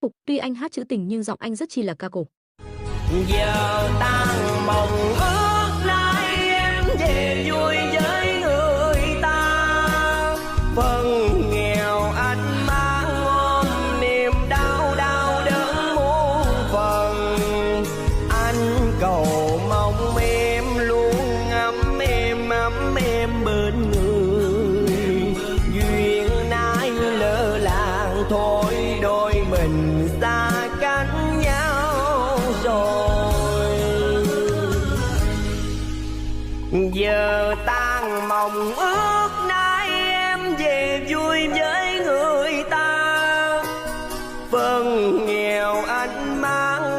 phục, tuy anh hát trữ tình nhưng giọng anh rất chi là ca cổ. Giờ tan mộng ước nay em về vui với người ta, phần nghèo anh mang ôm niềm đau đau đớn muôn phần. Anh cầu mong em luôn ấm em bên người, duyên nay lỡ làng thôi đôi mình xa cánh nhau rồi. Giờ tan mộng ước nay em về vui với người ta, phần nghèo anh mang